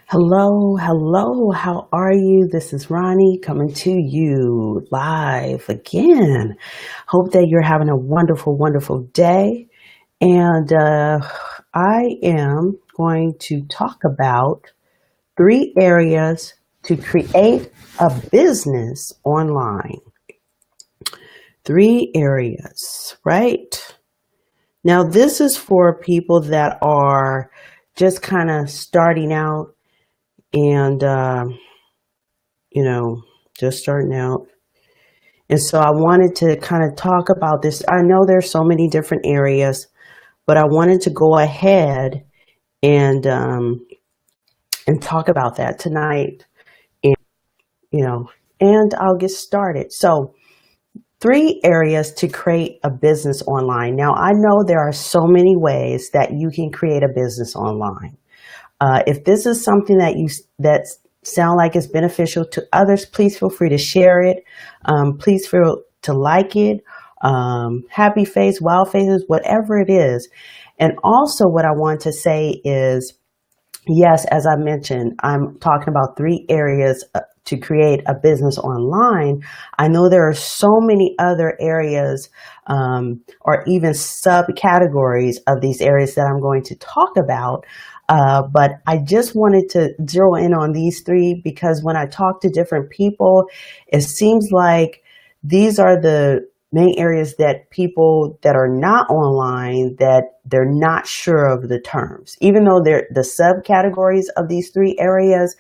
Hello, hello, how are you? This is Ronnie coming to you live again. Hope that you're having a wonderful, wonderful day. And I am going to talk about 3 areas to create a business online. 3 areas, right? Now, this is for people that are just kind of starting out and just starting out. And so I wanted to kind of talk about this. I know there's so many different areas, but I wanted to go ahead and talk about that tonight. And and I'll get started. So 3 areas to create a business online. Now I know there are so many ways that you can create a business online. If this is something that sound like it's beneficial to others, please feel free to share it. Please feel to like it. Happy face, wild faces, whatever it is. And also what I want to say is, yes, as I mentioned, I'm talking about 3 areas to create a business online. I know there are so many other areas or even subcategories of these areas that I'm going to talk about. But I just wanted to zero in on these 3 because when I talk to different people, it seems like these are the main areas that people that are not online, that they're not sure of the terms. Even though they're the subcategories of these 3 areas,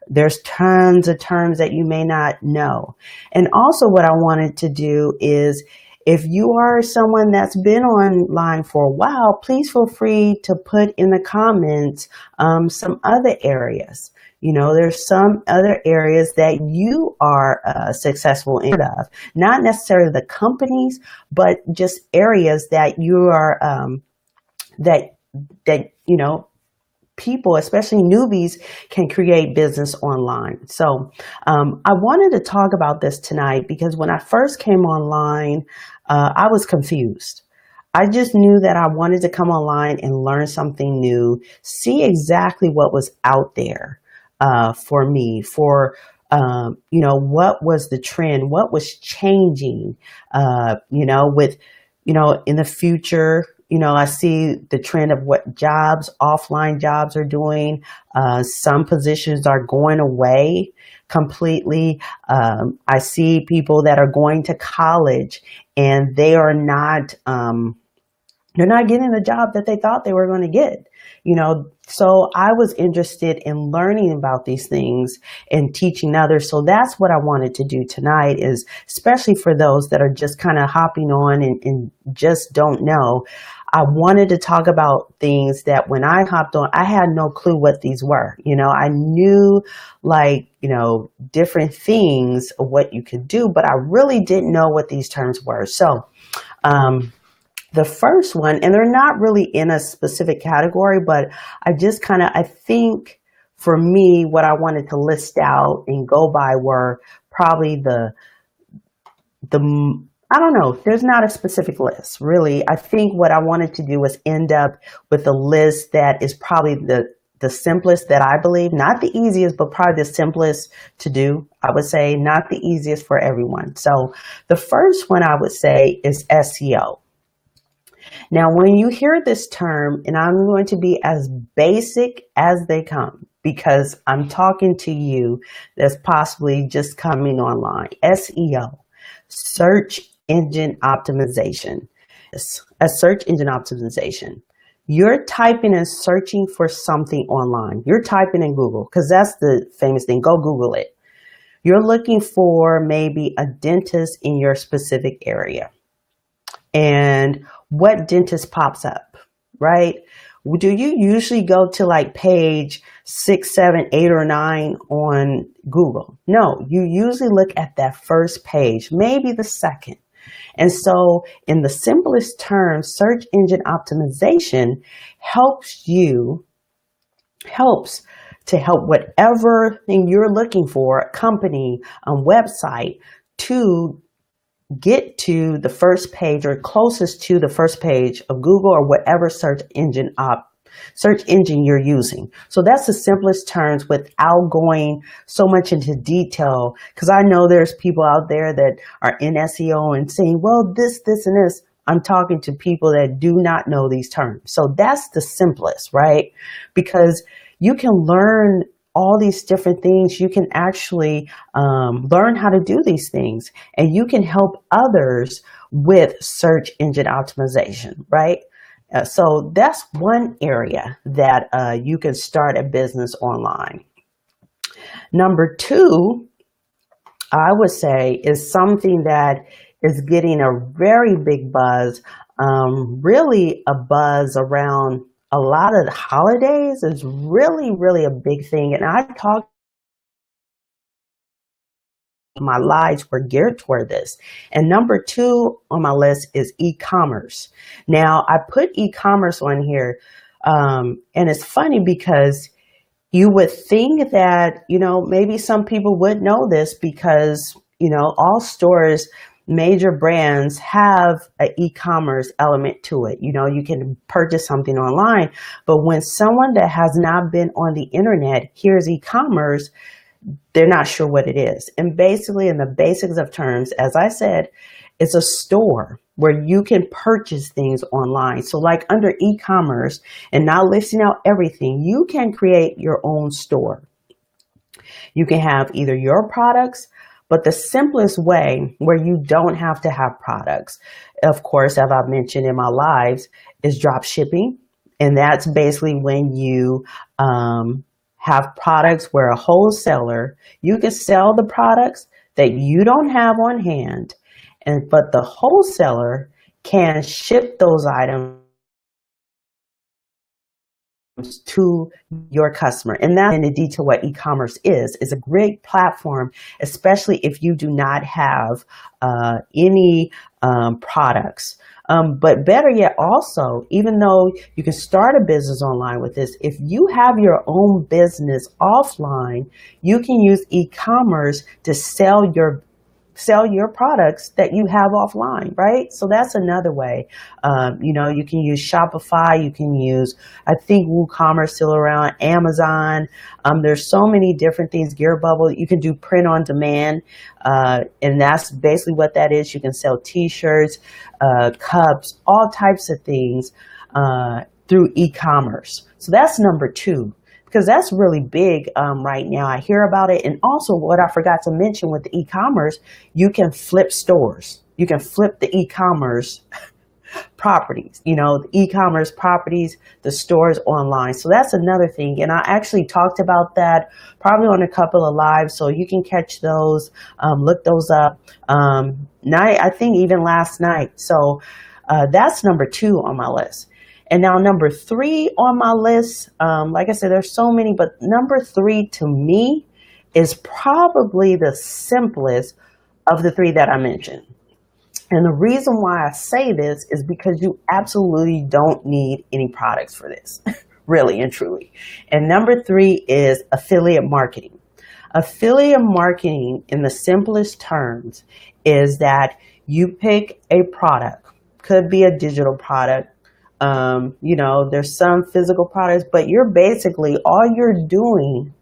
there's tons of terms that you may not know. And also what I wanted to do is, if you are someone that's been online for a while, please feel free to put in the comments some other areas. There's some other areas that you are successful in, not necessarily the companies, but just areas that you are that people, especially newbies, can create business online. So I wanted to talk about this tonight because when I first came online, I was confused. I just knew that I wanted to come online and learn something new, see exactly what was out there for me, what was the trend, what was changing, in the future. I see the trend of what offline jobs are doing. Some positions are going away completely. I see people that are going to college and they're not getting the job that they thought they were going to get. So I was interested in learning about these things and teaching others. So that's what I wanted to do tonight, is especially for those that are just kind of hopping on and just don't know. I wanted to talk about things that when I hopped on, I had no clue what these were. I knew different things of what you could do, but I really didn't know what these terms were. So, the first one, and they're not really in a specific category, but I think for me, what I wanted to list out and go by were probably I don't know, there's not a specific list, really. I think what I wanted to do was end up with a list that is probably the simplest that I believe, not the easiest, but probably the simplest to do. I would say not the easiest for everyone. So the first one I would say is SEO. Now, when you hear this term, and I'm going to be as basic as they come because I'm talking to you that's possibly just coming online. SEO, search engine optimization. A search engine optimization. You're typing and searching for something online. You're typing in Google, because that's the famous thing. Go Google it. You're looking for maybe a dentist in your specific area. And what dentist pops up, right? Do you usually go to like page 6, 7, 8, or 9 on Google? No, you usually look at that first page, maybe the second. And so in the simplest terms, search engine optimization helps to help whatever thing you're looking for, a company, a website, to get to the first page or closest to the first page of Google or whatever search engine search engine you're using. So that's the simplest terms without going so much into detail, because I know there's people out there that are in SEO and saying, well, this, and this. I'm talking to people that do not know these terms. So that's the simplest, right? Because you can learn all these different things. You can actually learn how to do these things, and you can help others with search engine optimization, right? So that's one area that you can start a business online. Number two, I would say, is something that is getting a very big buzz, really a buzz around a lot of the holidays is really, really a big thing. And I talk, my lives were geared toward this. And number two on my list is e-commerce. Now, I put e-commerce on here, and it's funny because you would think that, maybe some people would know this because, all stores, major brands have an e-commerce element to it. You can purchase something online, but when someone that has not been on the internet hears e-commerce, they're not sure what it is. And basically, in the basics of terms, as I said, it's a store where you can purchase things online. So like under e-commerce, and not listing out everything, you can create your own store. You can have either your products, but the simplest way where you don't have to have products, of course, as I've mentioned in my lives, is drop shipping. And that's basically when you have products where a wholesaler, you can sell the products that you don't have on hand, but the wholesaler can ship those items to your customer. And that's in detail what e-commerce is a great platform, especially if you do not have any products. But better yet, also, even though you can start a business online with this, if you have your own business offline, you can use e-commerce to sell your products that you have offline, right? So that's another way. You can use Shopify, you can use, I think, WooCommerce still around, Amazon. There's so many different things, Gearbubble. You can do print on demand, and that's basically what that is. You can sell t-shirts, cups, all types of things through e-commerce. So that's number two, because that's really big right now. I hear about it. And also what I forgot to mention with the e-commerce, you can flip stores. You can flip the e-commerce properties, the e-commerce properties, the stores online. So that's another thing. And I actually talked about that probably on a couple of lives. So you can catch those, look those up. I think even last night. So that's number two on my list. And now number three on my list, like I said, there's so many, but number three to me is probably the simplest of the three that I mentioned. And the reason why I say this is because you absolutely don't need any products for this, really and truly. And number three is affiliate marketing. Affiliate marketing, in the simplest terms, is that you pick a product, could be a digital product. There's some physical products, but all you're doing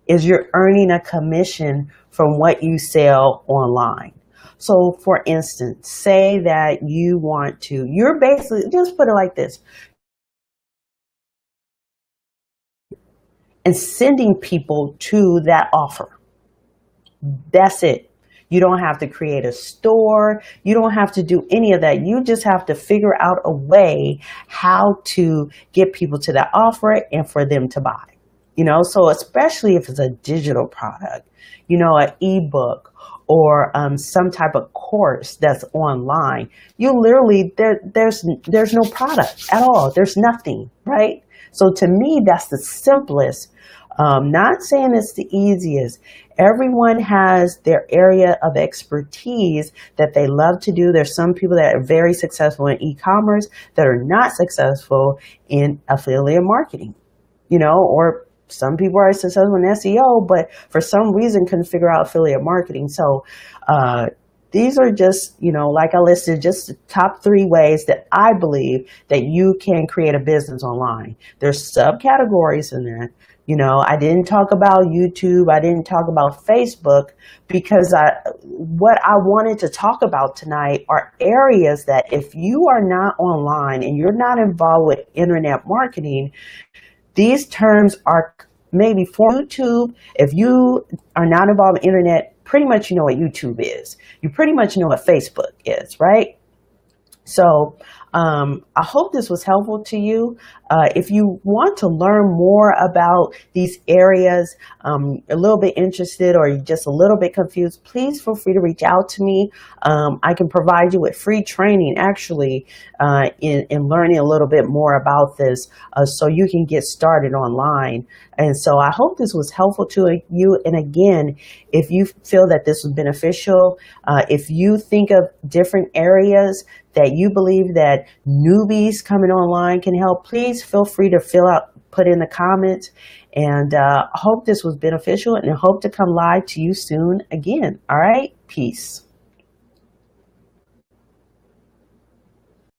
is you're earning a commission from what you sell online. So for instance, say that you're basically, just put it like this, and sending people to that offer. That's it. You don't have to create a store. You don't have to do any of that. You just have to figure out a way how to get people to that offer and for them to buy. So especially if it's a digital product, an ebook or some type of course that's online, you literally, there's no product at all. There's nothing, right? So to me, that's the simplest. Not saying it's the easiest. Everyone has their area of expertise that they love to do. There's some people that are very successful in e-commerce that are not successful in affiliate marketing, or some people are successful in SEO, but for some reason couldn't figure out affiliate marketing. So these are just, like I listed, just the top 3 ways that I believe that you can create a business online. There's subcategories in that. I didn't talk about YouTube. I didn't talk about Facebook because what I wanted to talk about tonight are areas that if you are not online and you're not involved with internet marketing, these terms are maybe for YouTube. If you are not involved in internet, pretty much you know what YouTube is. You pretty much know what Facebook is, right? So I hope this was helpful to you. If you want to learn more about these areas, a little bit interested or you're just a little bit confused, please feel free to reach out to me. I can provide you with free training actually in learning a little bit more about this so you can get started online. And so I hope this was helpful to you. And again, if you feel that this was beneficial, if you think of different areas that you believe that newbies coming online can help, please feel free to put in the comments. And I hope this was beneficial and I hope to come live to you soon again. All right. Peace.